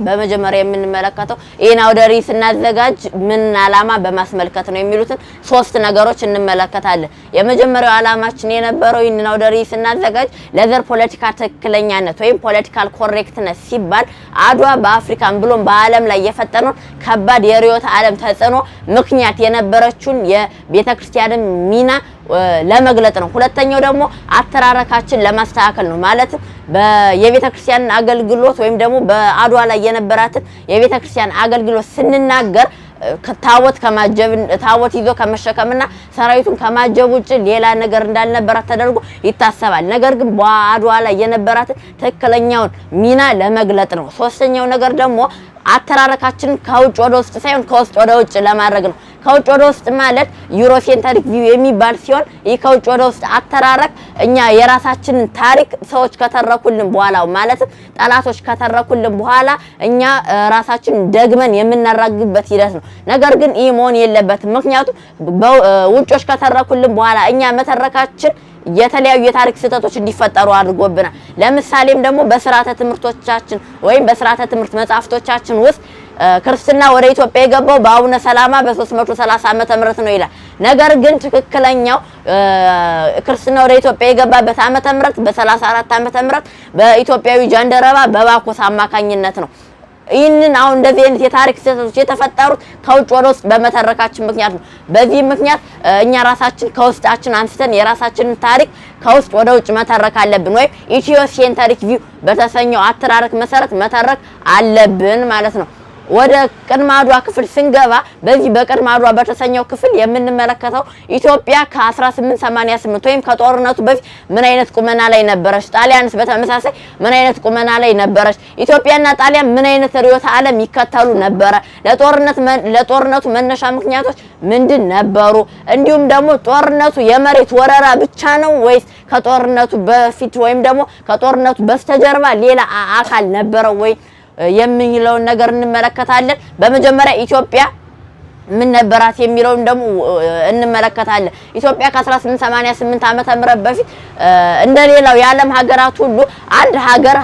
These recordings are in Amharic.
በመጀመሪያ የምንመለከተው ይሄን አውደሪ ስናዘጋጅ ምን ዓላማ በማስመልከት ነው የሚሉትን ሶስት ነገሮች እንመለከታለን። የመጀመሪያው ዓላማችን የነበረው ይሄን አውደሪ ስናዘጋጅ ለዘር ፖለቲካ ትክክለኛነት ወይም ፖለቲካል ኮሬክትነስ ሲባል አድዋ በአፍሪካን ብሎም በዓለም ላይ የፈጠነው ከባድ የርዕዮተ ዓለም ተጽዕኖ ምክንያት የነበረችውን የቤተክርስቲያንን ሚና ለመግለጥ ነው። ሁለተኛው ደግሞ አተራረካችን ለማስተካከል ነው። ማለት የቤተክርስቲያን አገልግሎት ወይም ደግሞ በአድዋ ላይ የነበራትን የቤተክርስቲያን አገልግሎት ስንናገር ታቦት ይዞ ከመሸከምና ሰራዊቱን ከማጀብ ውጭ ሌላ ነገር እንዳልነበራት ተደርጎ ይታሰባል። ነገር ግን በአድዋ ላይ የነበራትን ትክክለኛውን ሚና ለመግለጥ ነው። ሶስተኛው ነገር ደግሞ አተራረካችን ከውጭ ወደ ውስጥ ሳይሆን ከውስጥ ወደ ውጭ ለማድረግ ነው። ከውጭ ወደ ውስጥ ማለት ዩሮሴንትሪክ ቪው የሚባል ሲሆን ይህ ከውጭ ወደ ውስጥ አተራረክ እኛ የራሳችንን ታሪክ ሰዎች ከተረኩልን በኋላ ማለትም ጠላቶች ከተረኩልን በኋላ እኛ ራሳችን ደግመን የምናራግበት ሂደት ነው። ነገር ግን ይህ መሆን የለበትም። ምክንያቱም ውጮች ከተረኩልን በኋላ እኛ መተረካችን የተለያዩ የታሪክ ስህተቶች እንዲፈጠሩ አድርጎብናል። ለምሳሌም ደግሞ በስርዓተ ትምህርቶቻችን ወይም በስርዓተ ትምህርት መጻፍቶቻችን ውስጥ ክርስትና ወደ ኢትዮጵያ የገባው በአቡነ ሰላማ በ330 ዓመተ ምህረት ነው ይላል። ነገር ግን ትክክለኛው ክርስትና ወደ ኢትዮጵያ የገባበት ዓመተ ምህረት በ34 ዓመተ ምህረት በኢትዮጵያዊ ጃንደረባ በባኮስ አማካኝነት ነው። ይህንን አሁን እንደዚህ አይነት የታሪክ ስህተቶች የተፈጠሩት ከውጭ ወደ ውስጥ በመተረካችን ምክንያት ነው። በዚህ ምክንያት እኛ ራሳችን ከውስጣችን አንስተን የራሳችንን ታሪክ ከውስጥ ወደ ውጭ መተረክ አለብን፣ ወይም ኢትዮሴንትሪክ ቪው በተሰኘው አተራረክ መሰረት መተረክ አለብን ማለት ነው። ወደ ቅድመ አድዋ ክፍል ስንገባ በዚህ በቅድመ አድዋ በተሰኘው ክፍል የምንመለከተው ኢትዮጵያ ከ1888 ወይም ከጦርነቱ በፊት ምን አይነት ቁመና ላይ ነበረች፣ ጣሊያንስ በተመሳሳይ ምን አይነት ቁመና ላይ ነበረች፣ ኢትዮጵያና ጣሊያን ምን አይነት ርዕዮተ ዓለም ይከተሉ ነበረ፣ ለጦርነቱ መነሻ ምክንያቶች ምንድን ነበሩ፣ እንዲሁም ደግሞ ጦርነቱ የመሬት ወረራ ብቻ ነው ወይስ ከጦርነቱ በፊት ወይም ደግሞ ከጦርነቱ በስተጀርባ ሌላ አካል ነበረው ወይ የሚለውን ነገር እንመለከታለን። በመጀመሪያ ኢትዮጵያ ምን ነበራት የሚለውን ደግሞ እንመለከታለን። ኢትዮጵያ ከ1888 ዓመተ ምህረት በፊት እንደሌላው የዓለም ሀገራት ሁሉ አንድ ሀገር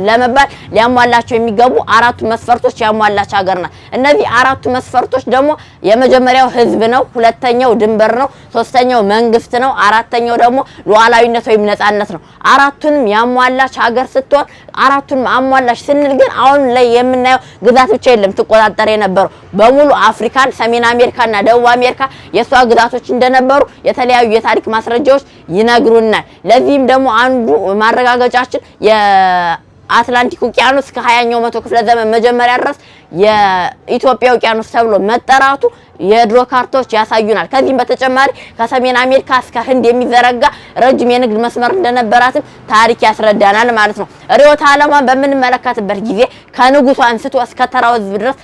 ለመባል ሊያሟላቸው የሚገቡ አራቱ መስፈርቶች ያሟላች ሀገር ናት። እነዚህ አራቱ መስፈርቶች ደግሞ የመጀመሪያው ሕዝብ ነው፣ ሁለተኛው ድንበር ነው፣ ሶስተኛው መንግስት ነው፣ አራተኛው ደግሞ ሉዓላዊነት ወይም ነጻነት ነው። አራቱንም ያሟላች ሀገር ስትሆን አራቱንም አሟላች ስንል ግን አሁን ላይ የምናየው ግዛት ብቻ የለም ትቆጣጠር የነበረው በሙሉ አፍሪካ ሰሜን አሜሪካና ደቡብ አሜሪካ የሷ ግዛቶች እንደነበሩ የተለያዩ የታሪክ ማስረጃዎች ይነግሩናል። ለዚህም ደግሞ አንዱ ማረጋገጫችን የአትላንቲክ ውቅያኖስ ከ20ኛው መቶ ክፍለ ዘመን መጀመሪያ ድረስ የኢትዮጵያ ውቅያኖስ ተብሎ መጠራቱ የድሮ ካርታዎች ያሳዩናል። ከዚህም በተጨማሪ ከሰሜን አሜሪካ እስከ ህንድ የሚዘረጋ ረጅም የንግድ መስመር እንደነበራትም ታሪክ ያስረዳናል ማለት ነው። ርዕዮተ ዓለሟን በምንመለከትበት ጊዜ ከንጉሱ አንስቶ እስከ ተራው ህዝብ ድረስ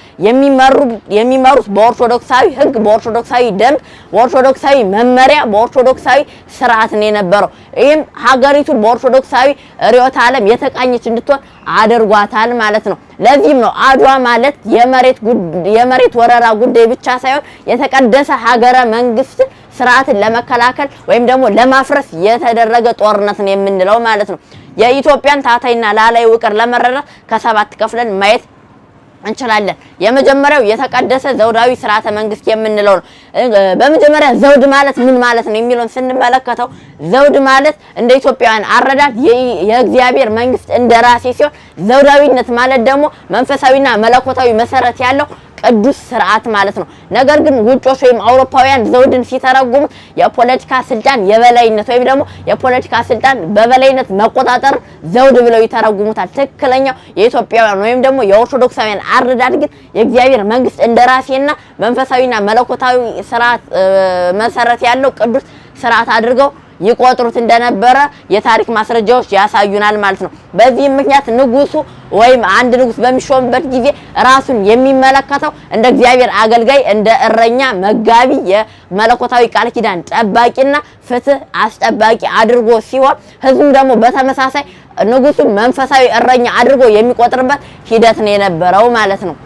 የሚመሩት በኦርቶዶክሳዊ ህግ፣ በኦርቶዶክሳዊ ደንብ፣ በኦርቶዶክሳዊ መመሪያ፣ በኦርቶዶክሳዊ ስርዓት ነው የነበረው። ይህም ሀገሪቱን በኦርቶዶክሳዊ ርዕዮተ ዓለም የተቃኘች እንድትሆን አድርጓታል ማለት ነው። ለዚህም ነው አድዋ ማለት የመሬት ወረራ ጉዳይ ብቻ ሳይሆን የተቀደሰ ሀገረ መንግስት ስርዓትን ለመከላከል ወይም ደግሞ ለማፍረስ የተደረገ ጦርነት ነው የምንለው ማለት ነው። የኢትዮጵያን ታታይና ላላይ ውቅር ለመረዳት ከሰባት ከፍለን ማየት እንችላለን። የመጀመሪያው የተቀደሰ ዘውዳዊ ስርዓተ መንግስት የምንለው ነው። በመጀመሪያ ዘውድ ማለት ምን ማለት ነው የሚለውን ስንመለከተው ዘውድ ማለት እንደ ኢትዮጵያውያን አረዳድ የእግዚአብሔር መንግስት እንደራሴ ሲሆን ዘውዳዊነት ማለት ደግሞ መንፈሳዊና መለኮታዊ መሰረት ያለው ቅዱስ ስርዓት ማለት ነው። ነገር ግን ውጮች ወይም አውሮፓውያን ዘውድን ሲተረጉሙ የፖለቲካ ስልጣን የበላይነት ወይም ደግሞ የፖለቲካ ስልጣን በበላይነት መቆጣጠር ዘውድ ብለው ይተረጉሙታል። ትክክለኛው የኢትዮጵያውያን ወይም ደግሞ የኦርቶዶክሳውያን አረዳድ ግን የእግዚአብሔር መንግስት እንደራሴና መንፈሳዊና መለኮታዊ ስርዓት መሰረት ያለው ቅዱስ ስርዓት አድርገው ይቆጥሩት እንደነበረ የታሪክ ማስረጃዎች ያሳዩናል ማለት ነው። በዚህም ምክንያት ንጉሱ ወይም አንድ ንጉስ በሚሾምበት ጊዜ ራሱን የሚመለከተው እንደ እግዚአብሔር አገልጋይ፣ እንደ እረኛ መጋቢ፣ የመለኮታዊ ቃል ኪዳን ጠባቂና ፍትህ አስጠባቂ አድርጎ ሲሆን ህዝቡ ደግሞ በተመሳሳይ ንጉሱ መንፈሳዊ እረኛ አድርጎ የሚቆጥርበት ሂደት ነው የነበረው ማለት ነው።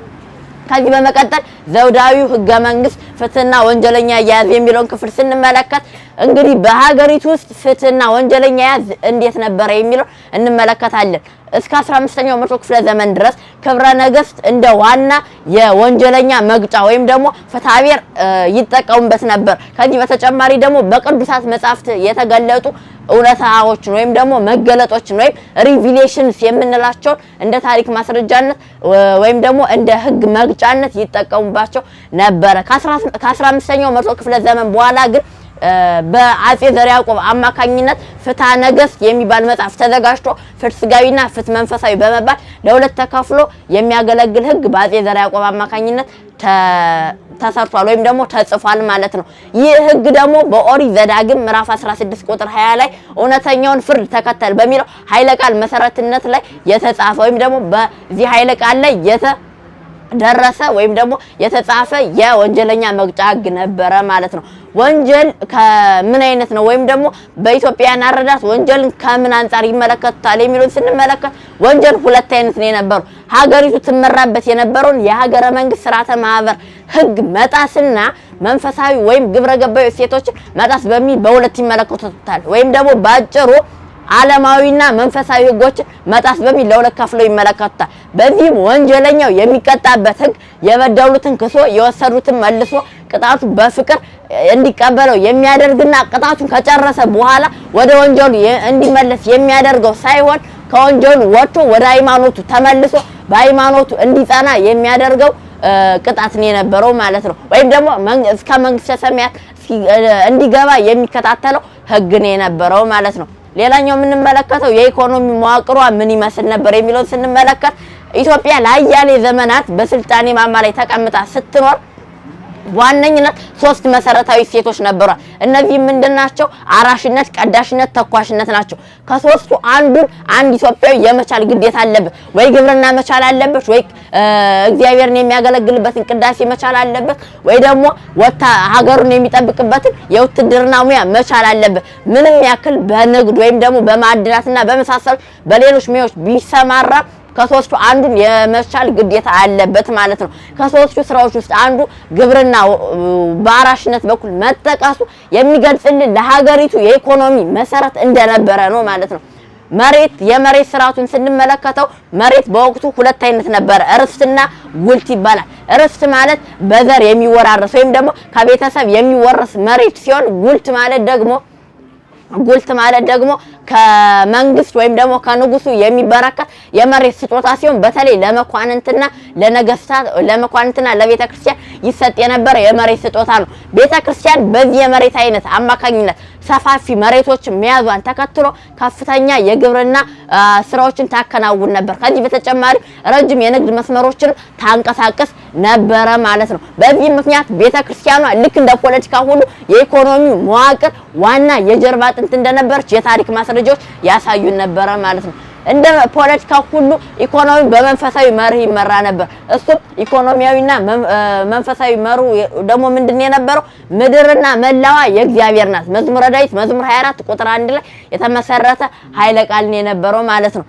ከዚህ በመቀጠል ዘውዳዊው ህገ መንግስት ፍትህና ወንጀለኛ አያያዝ የሚለውን ክፍል ስንመለከት እንግዲህ በሀገሪቱ ውስጥ ፍትህና ወንጀለኛ አያያዝ እንዴት ነበር የሚለው እንመለከታለን። እስከ 15ኛው መቶ ክፍለ ዘመን ድረስ ክብረ ነገስት እንደ ዋና የወንጀለኛ መግጫ ወይም ደግሞ ፍትሐብሔር ይጠቀሙበት ነበር። ከዚህ በተጨማሪ ደግሞ በቅዱሳት መጻሕፍት የተገለጡ እውነታዎችን ወይም ደግሞ መገለጦችን ወይም ሪቪሌሽንስ የምንላቸው እንደ ታሪክ ማስረጃነት ወይም ደግሞ እንደ ህግ መግጫነት ይጠቀሙባቸው ነበረ። ከ15ኛው መቶ ክፍለ ዘመን በኋላ ግን በአጼ ዘርዓ ያዕቆብ አማካኝነት ፍትሐ ነገስት የሚባል መጽሐፍ ተዘጋጅቶ ፍትሕ ሥጋዊና ፍትሕ መንፈሳዊ በመባል ለሁለት ተከፍሎ የሚያገለግል ህግ በአጼ ዘርዓ ያዕቆብ አማካኝነት ተሰርቷል ወይም ደግሞ ተጽፏል ማለት ነው። ይህ ህግ ደግሞ በኦሪት ዘዳግም ምዕራፍ 16 ቁጥር 20 ላይ እውነተኛውን ፍርድ ተከተል በሚለው ኃይለ ቃል መሰረትነት ላይ የተጻፈ ወይም ደግሞ በዚህ ኃይለ ቃል ላይ ደረሰ ወይም ደግሞ የተጻፈ የወንጀለኛ መቅጫ ህግ ነበረ ማለት ነው። ወንጀል ከምን አይነት ነው ወይም ደግሞ በኢትዮጵያውያን አረዳት ወንጀልን ከምን አንፃር ይመለከታል የሚሉን ስንመለከት ወንጀል ሁለት አይነት ነው የነበረው። ሀገሪቱ ትመራበት የነበረውን የሀገረ መንግስት ስርዓተ ማህበር ህግ መጣስና መንፈሳዊ ወይም ግብረ ገባዊ እሴቶችን መጣስ በሚል በሁለት ይመለከቱታል። ወይም ደግሞ ባጭሩ ዓለማዊና መንፈሳዊ ህጎች መጣስ በሚል ለሁለት ከፍለው ይመለከቱታል። በዚህም ወንጀለኛው የሚቀጣበት ህግ የበደሉትን ክሶ የወሰዱትን መልሶ ቅጣቱ በፍቅር እንዲቀበለው የሚያደርግና ቅጣቱን ከጨረሰ በኋላ ወደ ወንጀሉ እንዲመለስ የሚያደርገው ሳይሆን ከወንጀሉ ወጥቶ ወደ ሃይማኖቱ ተመልሶ በሃይማኖቱ እንዲጸና የሚያደርገው ቅጣት ነው የነበረው ማለት ነው። ወይም ደግሞ እስከ መንግስተ ሰማያት እንዲገባ የሚከታተለው ህግ ነው የነበረው ማለት ነው። ሌላኛው የምንመለከተው የኢኮኖሚ መዋቅሯ ምን ይመስል ነበር የሚለውን ስንመለከት ኢትዮጵያ ለአያሌ ዘመናት በስልጣኔ ማማ ላይ ተቀምጣ ስትኖር በዋነኝነት ሶስት መሰረታዊ እሴቶች ነበሯል። እነዚህ ምንድናቸው? አራሽነት፣ ቀዳሽነት፣ ተኳሽነት ናቸው። ከሶስቱ አንዱን አንድ ኢትዮጵያዊ የመቻል ግዴታ አለበት። ወይ ግብርና መቻል አለበት፣ ወይ እግዚአብሔርን የሚያገለግልበትን ቅዳሴ መቻል አለበት፣ ወይ ደግሞ ሀገሩን የሚጠብቅበትን የውትድርና ሙያ መቻል አለበት። ምንም ያክል በንግድ ወይም ደግሞ በማዕድናትና በመሳሰሉ በሌሎች ሙያዎች ቢሰማራ ከሶስቱ አንዱን የመቻል ግዴታ አለበት ማለት ነው። ከሶስቱ ስራዎች ውስጥ አንዱ ግብርና በአራሽነት በኩል መጠቀሱ የሚገልጽልን ለሀገሪቱ የኢኮኖሚ መሰረት እንደነበረ ነው ማለት ነው። የመሬት ስርዓቱን ስንመለከተው መሬት በወቅቱ ሁለት አይነት ነበረ፣ ርስትና ጉልት ይባላል። ርስት ማለት በዘር የሚወራረስ ወይም ደግሞ ከቤተሰብ የሚወረስ መሬት ሲሆን ጉልት ማለት ደግሞ ከመንግስት ወይም ደግሞ ከንጉሱ የሚበረከት የመሬት ስጦታ ሲሆን በተለይ ለመኳንንትና ለነገስታት ለመኳንንትና ለቤተክርስቲያን ይሰጥ የነበረ የመሬት ስጦታ ነው። ቤተክርስቲያን በዚህ የመሬት አይነት አማካኝነት ሰፋፊ መሬቶችን መያዟን ተከትሎ ከፍተኛ የግብርና ስራዎችን ታከናውን ነበር። ከዚህ በተጨማሪ ረጅም የንግድ መስመሮችን ታንቀሳቀስ ነበረ ማለት ነው። በዚህ ምክንያት ቤተክርስቲያኗ ልክ እንደ ፖለቲካ ሁሉ የኢኮኖሚ መዋቅር ዋና የጀርባ አጥንት እንደነበረች የታሪክ ማስረጃዎች ያሳዩን ነበረ ማለት ነው። እንደ ፖለቲካ ሁሉ ኢኮኖሚ በመንፈሳዊ መርህ ይመራ ነበር። እሱም ኢኮኖሚያዊና መንፈሳዊ መርሁ ደግሞ ምንድነው የነበረው? ምድርና መላዋ የእግዚአብሔር ናት። መዝሙረ ዳዊት መዝሙር 24 ቁጥር 1 ላይ የተመሰረተ ኃይለ ቃል ነው የነበረው ማለት ነው።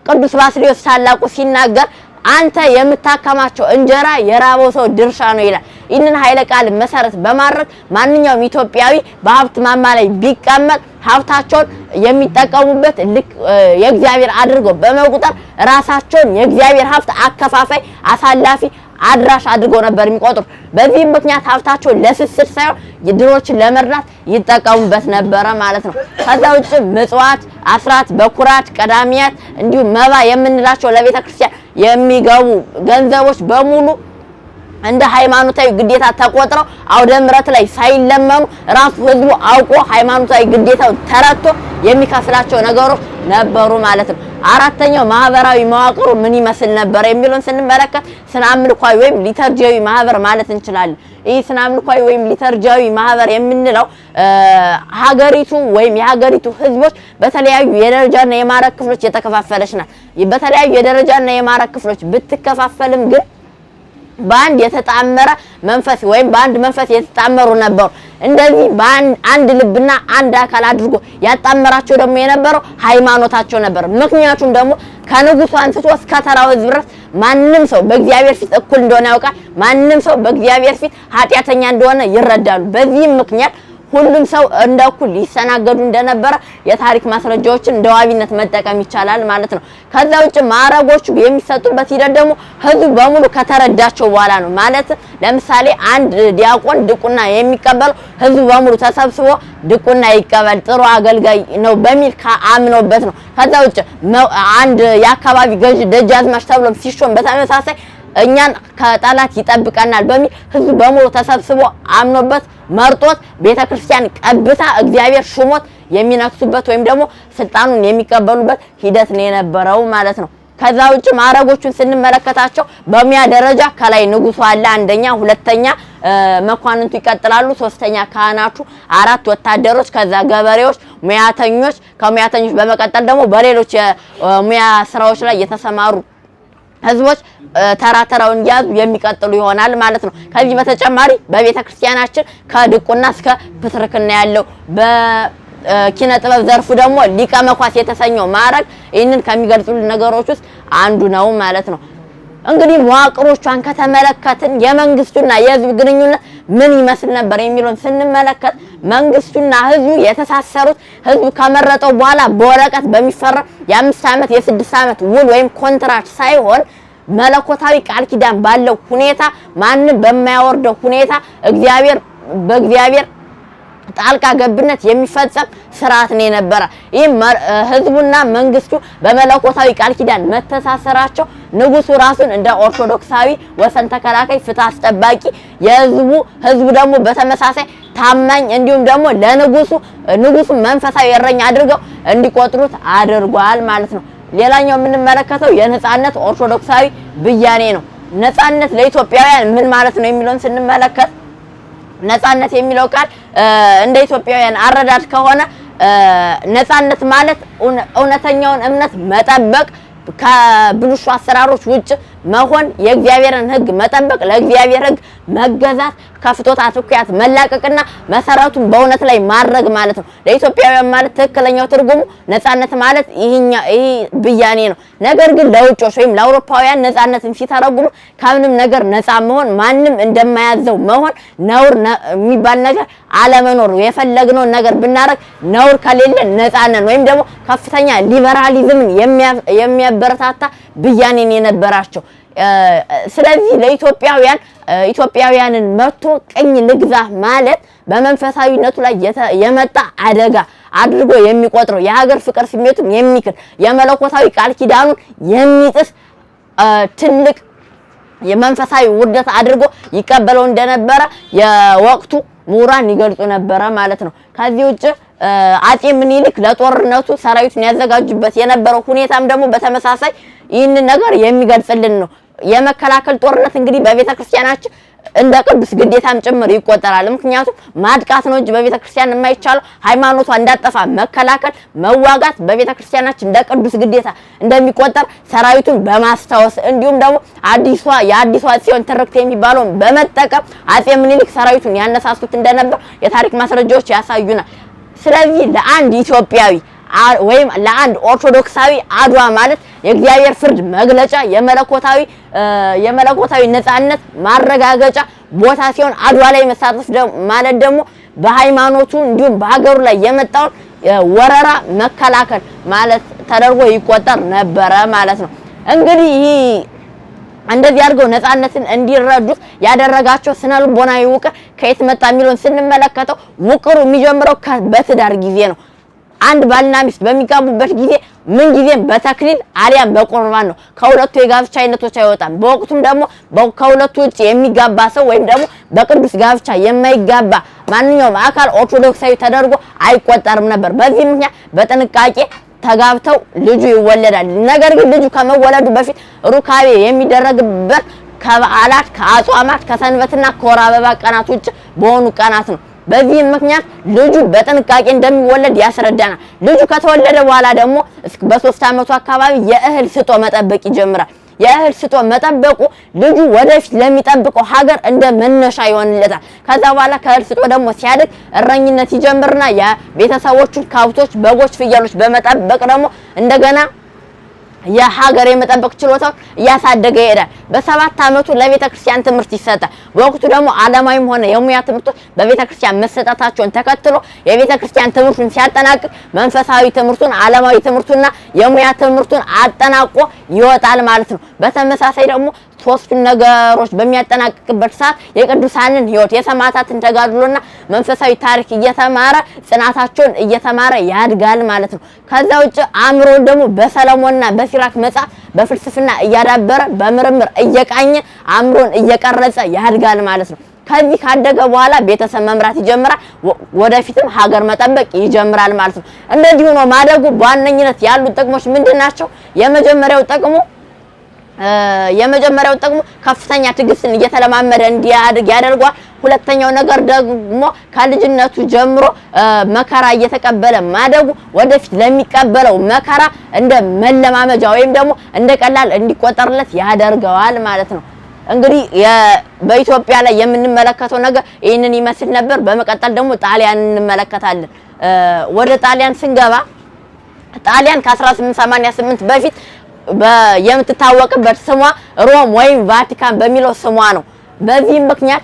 ቅዱስ ባስልዮስ ታላቁ ሲናገር አንተ የምታከማቸው እንጀራ የራበው ሰው ድርሻ ነው ይላል። ይህንን ኃይለ ቃል መሰረት በማድረግ ማንኛውም ኢትዮጵያዊ በሀብት ማማ ላይ ቢቀመጥ ሀብታቸውን የሚጠቀሙበት ልክ የእግዚአብሔር አድርገው በመቁጠር ራሳቸውን የእግዚአብሔር ሀብት አከፋፋይ፣ አሳላፊ፣ አድራሽ አድርገው ነበር የሚቆጥሩ። በዚህም ምክንያት ሀብታቸው ለስስት ሳይሆን ድሆችን ለመርዳት ይጠቀሙበት ነበረ ማለት ነው። ከዛ ውጭ ምጽዋት፣ አስራት፣ በኩራት፣ ቀዳሚያት እንዲሁም መባ የምንላቸው ለቤተ ክርስቲያን የሚገቡ ገንዘቦች በሙሉ እንደ ሃይማኖታዊ ግዴታ ተቆጥረው አውደ ምሕረት ላይ ሳይለመኑ ራሱ ህዝቡ አውቆ ሃይማኖታዊ ግዴታውን ተረድቶ የሚከፍላቸው ነገሮች ነበሩ ማለት ነው። አራተኛው ማህበራዊ መዋቅሩ ምን ይመስል ነበር የሚለውን ስንመለከት ስነ አምልኳዊ ወይም ሊተርጂያዊ ማህበር ማለት እንችላለን። ይህ ስነ አምልኳዊ ወይም ሊተርጂያዊ ማህበር የምንለው ሀገሪቱ ወይም የሀገሪቱ ህዝቦች በተለያዩ የደረጃና የማዕረግ ክፍሎች የተከፋፈለች ናት። በተለያዩ የደረጃና የማዕረግ ክፍሎች ብትከፋፈልም ግን በአንድ የተጣመረ መንፈስ ወይም በአንድ መንፈስ የተጣመሩ ነበሩ። እንደዚህ በአንድ ልብና አንድ አካል አድርጎ ያጣመራቸው ደግሞ የነበረው ሃይማኖታቸው ነበር። ምክንያቱም ደግሞ ከንጉሱ አንስቶ እስከ ተራው ሕዝብ ድረስ ማንም ሰው በእግዚአብሔር ፊት እኩል እንደሆነ ያውቃል። ማንም ሰው በእግዚአብሔር ፊት ኃጢአተኛ እንደሆነ ይረዳሉ። በዚህም ምክንያት ሁሉም ሰው እንደ እኩል ሊሰናገዱ እንደነበረ የታሪክ ማስረጃዎችን እንደ ዋቢነት መጠቀም ይቻላል ማለት ነው። ከዛ ውጭ ማዕረጎቹ የሚሰጡበት ሂደት ደግሞ ህዝቡ በሙሉ ከተረዳቸው በኋላ ነው። ማለት ለምሳሌ አንድ ዲያቆን ድቁና የሚቀበለው ህዝቡ በሙሉ ተሰብስቦ ድቁና ይቀበል ጥሩ አገልጋይ ነው በሚል አምኖበት ነው። ከዛ ውጭ አንድ የአካባቢ ገዥ ደጃዝማች ተብሎ ሲሾም በተመሳሳይ እኛን ከጠላት ይጠብቀናል በሚል ህዝቡ በሙሉ ተሰብስቦ አምኖበት መርጦት ቤተክርስቲያን ቀብታ እግዚአብሔር ሹሞት የሚነክሱበት ወይም ደግሞ ስልጣኑን የሚቀበሉበት ሂደት ነው የነበረው ማለት ነው። ከዛ ውጭ ማዕረጎቹን ስንመለከታቸው በሙያ ደረጃ ከላይ ንጉሱ አለ፣ አንደኛ፣ ሁለተኛ መኳንንቱ ይቀጥላሉ፣ ሶስተኛ ካህናቱ፣ አራት ወታደሮች፣ ከዛ ገበሬዎች፣ ሙያተኞች፣ ከሙያተኞች በመቀጠል ደግሞ በሌሎች የሙያ ስራዎች ላይ የተሰማሩ ህዝቦች ተራተራውን ያዙ የሚቀጥሉ ይሆናል ማለት ነው። ከዚህ በተጨማሪ በቤተክርስቲያናችን ከድቁና እስከ ፕትርክና ያለው በኪነ ጥበብ ዘርፉ ደግሞ ሊቀ መኳስ የተሰኘው ማዕረግ ይህንን ከሚገልጹ ነገሮች ውስጥ አንዱ ነው ማለት ነው። እንግዲህ መዋቅሮቿን ከተመለከትን የመንግስቱና የህዝብ ግንኙነት ምን ይመስል ነበር የሚለውን ስንመለከት መንግስቱና ህዝቡ የተሳሰሩት ህዝቡ ከመረጠው በኋላ በወረቀት በሚፈረም የ5 ዓመት የ6 ዓመት ውል ወይም ኮንትራክት ሳይሆን መለኮታዊ ቃል ኪዳን ባለው ሁኔታ ማንም በማያወርደው ሁኔታ በእግዚአብሔር ጣልቃ ገብነት የሚፈጸም ስርዓት ነው የነበረ። ይህ ህዝቡና መንግስቱ በመለኮታዊ ቃል ኪዳን መተሳሰራቸው ንጉሱ ራሱን እንደ ኦርቶዶክሳዊ ወሰን ተከላካይ ፍትህ አስጠባቂ ህዝቡ ደግሞ በተመሳሳይ ታማኝ እንዲሁም ደግሞ ለንጉሱ መንፈሳዊ እረኛ አድርገው እንዲቆጥሩት አድርጓል ማለት ነው። ሌላኛው የምንመለከተው የነጻነት ኦርቶዶክሳዊ ብያኔ ነው። ነጻነት ለኢትዮጵያውያን ምን ማለት ነው የሚለውን ስንመለከት ነጻነት የሚለው ቃል እንደ ኢትዮጵያውያን አረዳድ ከሆነ ነጻነት ማለት እውነተኛውን እምነት መጠበቅ፣ ከብልሹ አሰራሮች ውጭ መሆን፣ የእግዚአብሔርን ሕግ መጠበቅ፣ ለእግዚአብሔር ሕግ መገዛት፣ ከፍቶታት እኩያት መላቀቅና መሰረቱን በእውነት ላይ ማድረግ ማለት ነው። ለኢትዮጵያውያን ማለት ትክክለኛው ትርጉሙ ነጻነት ማለት ይሄ ብያኔ ነው። ነገር ግን ለውጮች ወይም ለአውሮፓውያን ነጻነትን ሲተረጉሙ ከምንም ነገር ነጻ መሆን፣ ማንም እንደማያዘው መሆን፣ ነውር የሚባል ነገር አለመኖር፣ የፈለግነውን ነገር ብናረግ ነውር ከሌለ ነጻ ነን ወይም ደግሞ ከፍተኛ ሊበራሊዝምን የሚያበረታታ ብያኔን የነበራቸው። ስለዚህ ለኢትዮጵያውያንን መጥቶ ቅኝ ልግዛ ማለት በመንፈሳዊነቱ ላይ የመጣ አደጋ አድርጎ የሚቆጥረው የሀገር ፍቅር ስሜቱን የሚክል የመለኮታዊ ቃል ኪዳኑን የሚጥስ ትልቅ የመንፈሳዊ ውርደት አድርጎ ይቀበለው እንደነበረ የወቅቱ ምሁራን ይገልጹ ነበረ ማለት ነው። ከዚህ ውጭ አጼ ምኒልክ ለጦርነቱ ሰራዊቱን ያዘጋጁበት የነበረው ሁኔታም ደግሞ በተመሳሳይ ይህንን ነገር የሚገልጽልን ነው። የመከላከል ጦርነት እንግዲህ በቤተክርስቲያናችን እንደ ቅዱስ ግዴታም ጭምር ይቆጠራል። ምክንያቱም ማጥቃት ነው እንጂ በቤተክርስቲያን የማይቻለው ሃይማኖቷ እንዳጠፋ መከላከል፣ መዋጋት በቤተክርስቲያናችን እንደ ቅዱስ ግዴታ እንደሚቆጠር ሰራዊቱን በማስታወስ እንዲሁም ደግሞ የአዲሷ ጽዮን ትርክት የሚባለውን በመጠቀም አጼ ምኒልክ ሰራዊቱን ያነሳሱት እንደነበር የታሪክ ማስረጃዎች ያሳዩናል። ስለዚህ ለአንድ ኢትዮጵያዊ ወይም ለአንድ ኦርቶዶክሳዊ አድዋ ማለት የእግዚአብሔር ፍርድ መግለጫ የመለኮታዊ ነጻነት ማረጋገጫ ቦታ ሲሆን አድዋ ላይ መሳተፍ ማለት ደግሞ በሃይማኖቱ እንዲሁም በሀገሩ ላይ የመጣውን ወረራ መከላከል ማለት ተደርጎ ይቆጠር ነበረ ማለት ነው። እንግዲህ እንደዚህ አድርገው ነጻነትን እንዲረዱት ያደረጋቸው ስነልቦናዊ ውቅር ከየት መጣ የሚለውን ስንመለከተው ውቅሩ የሚጀምረው በትዳር ጊዜ ነው። አንድ ባልና ሚስት በሚጋቡበት ጊዜ ምን ጊዜም በተክሊል አሊያም በቁርባን ነው። ከሁለቱ የጋብቻ አይነቶች አይወጣም። በወቅቱም ደግሞ ከሁለቱ ውጭ የሚጋባ ሰው ወይም ደግሞ በቅዱስ ጋብቻ የማይጋባ ማንኛውም አካል ኦርቶዶክሳዊ ተደርጎ አይቆጠርም ነበር። በዚህ ምክንያት በጥንቃቄ ተጋብተው ልጁ ይወለዳል። ነገር ግን ልጁ ከመወለዱ በፊት ሩካቤ የሚደረግበት ከበዓላት፣ ከአጽዋማት፣ ከሰንበትና ከወር አበባ ቀናት ውጭ በሆኑ ቀናት ነው። በዚህ ምክንያት ልጁ በጥንቃቄ እንደሚወለድ ያስረዳናል። ልጁ ከተወለደ በኋላ ደግሞ በ3 ዓመቱ አካባቢ የእህል ስጦ መጠበቅ ይጀምራል። የእህል ስጦ መጠበቁ ልጁ ወደፊት ለሚጠብቀው ሀገር እንደ መነሻ ይሆንለታል። ከዛ በኋላ ከእህል ስጦ ደግሞ ሲያድግ እረኝነት ይጀምርና የቤተሰቦቹን ከብቶች፣ በጎች፣ ፍየሎች በመጠበቅ ደግሞ እንደገና የሀገር የመጠበቅ ችሎታው እያሳደገ ይሄዳል። በ7 ዓመቱ ለቤተ ክርስቲያን ትምህርት ይሰጣል። በወቅቱ ደግሞ ዓለማዊም ሆነ የሙያ ትምህርቶች በቤተ ክርስቲያን መሰጠታቸውን ተከትሎ የቤተ ክርስቲያን ትምህርቱን ሲያጠናቅቅ መንፈሳዊ ትምህርቱን፣ ዓለማዊ ትምህርቱና የሙያ ትምህርቱን አጠናቆ ይወጣል ማለት ነው። በተመሳሳይ ደግሞ ሶስቱን ነገሮች በሚያጠናቅቅበት ሰዓት የቅዱሳንን ሕይወት የሰማዕታትን ተጋድሎና መንፈሳዊ ታሪክ እየተማረ ጽናታቸውን እየተማረ ያድጋል ማለት ነው። ከዛ ውጭ አእምሮን ደግሞ በሰለሞንና በሲራክ መጽሐፍ በፍልስፍና እያዳበረ በምርምር እየቃኘ አእምሮን እየቀረጸ ያድጋል ማለት ነው። ከዚህ ካደገ በኋላ ቤተሰብ መምራት ይጀምራል። ወደፊትም ሀገር መጠበቅ ይጀምራል ማለት ነው። እንደዚህ ሆኖ ማደጉ በዋነኝነት ያሉት ጥቅሞች ምንድናቸው? የመጀመሪያው ጥቅሙ ከፍተኛ ትዕግስትን እየተለማመደ እንዲያድግ ያደርገዋል። ሁለተኛው ነገር ደግሞ ከልጅነቱ ጀምሮ መከራ እየተቀበለ ማደጉ ወደፊት ለሚቀበለው መከራ እንደ መለማመጃ ወይም ደግሞ እንደ ቀላል እንዲቆጠርለት ያደርገዋል ማለት ነው። እንግዲህ በኢትዮጵያ ላይ የምንመለከተው ነገር ይህንን ይመስል ነበር። በመቀጠል ደግሞ ጣሊያን እንመለከታለን። ወደ ጣሊያን ስንገባ ጣሊያን ከ1888 በፊት የምትታወቅበት ስሟ ሮም ወይም ቫቲካን በሚለው ስሟ ነው። በዚህም ምክንያት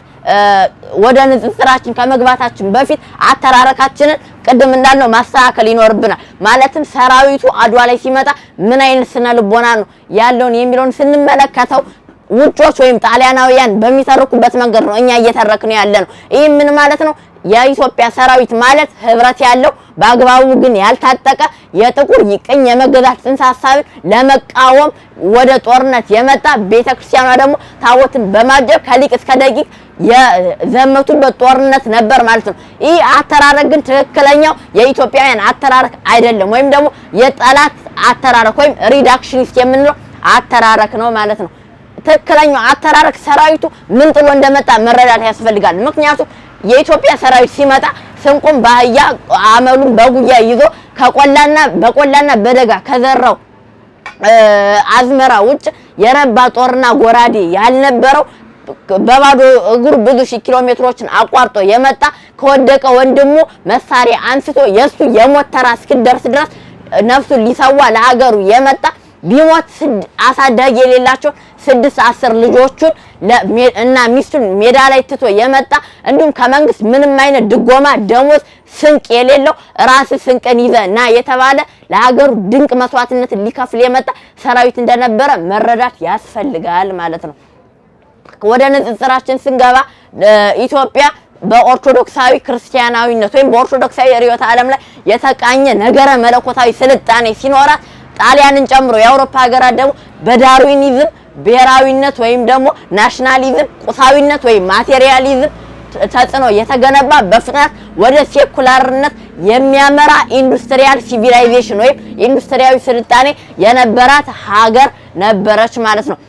ወደ ንጽጽራችን ከመግባታችን በፊት አተራረካችንን ቅድም እንዳልነው ማስተካከል ይኖርብናል። ማለትም ሰራዊቱ አድዋ ላይ ሲመጣ ምን አይነት ስነ ልቦና ነው ያለውን የሚለውን ስንመለከተው ውጮች ወይም ጣሊያናውያን በሚተርኩበት መንገድ ነው እኛ እየተረክነው ያለነው። ይህ ምን ማለት ነው? የኢትዮጵያ ሰራዊት ማለት ህብረት ያለው በአግባቡ ግን ያልታጠቀ የጥቁር ቅኝ የመገዛት ጽንሰ ሐሳብን ለመቃወም ወደ ጦርነት የመጣ ቤተክርስቲያኗ ደግሞ ታቦትን በማጀብ ከሊቅ እስከ ደቂቅ የዘመቱበት ጦርነት ነበር ማለት ነው። ይህ አተራረክ ግን ትክክለኛው የኢትዮጵያውያን አተራረክ አይደለም፣ ወይም ደግሞ የጠላት አተራረክ ወይም ሪዳክሽኒስት የምንለው አተራረክ ነው ማለት ነው። ትክክለኛው አተራረክ ሰራዊቱ ምን ጥሎ እንደመጣ መረዳት ያስፈልጋል። ምክንያቱም የኢትዮጵያ ሰራዊት ሲመጣ ስንቁም ባህያ አመሉን በጉያ ይዞ በቆላና በደጋ ከዘራው አዝመራ ውጭ የረባ ጦርና ጎራዴ ያልነበረው በባዶ እግሩ ብዙ ሺህ ኪሎ ሜትሮችን አቋርጦ የመጣ ከወደቀ ወንድሙ መሳሪያ አንስቶ የሱ የሞት ተራ እስኪደርስ ድረስ ነፍሱን ሊሰዋ ለሀገሩ የመጣ ቢሞት አሳዳጊ የሌላቸው 6-10 ልጆቹን እና ሚስቱን ሜዳ ላይ ትቶ የመጣ እንዲሁም ከመንግስት ምንም አይነት ድጎማ፣ ደሞዝ፣ ስንቅ የሌለው ራስ ስንቅን ይዘና የተባለ ለሀገሩ ድንቅ መስዋዕትነት ሊከፍል የመጣ ሰራዊት እንደነበረ መረዳት ያስፈልጋል ማለት ነው። ወደ ንጽጽራችን ስንገባ ኢትዮጵያ በኦርቶዶክሳዊ ክርስቲያናዊነት ወይም በኦርቶዶክሳዊ ርዕዮተ ዓለም ላይ የተቃኘ ነገረ መለኮታዊ ስልጣኔ ሲኖራት ጣሊያንን ጨምሮ የአውሮፓ ሀገራት ደግሞ በዳርዊኒዝም ብሔራዊነት ወይም ደግሞ ናሽናሊዝም፣ ቁሳዊነት ወይም ማቴሪያሊዝም ተጽዕኖ የተገነባ በፍጥነት ወደ ሴኩላርነት የሚያመራ ኢንዱስትሪያል ሲቪላይዜሽን ወይም ኢንዱስትሪያዊ ስልጣኔ የነበራት ሀገር ነበረች ማለት ነው።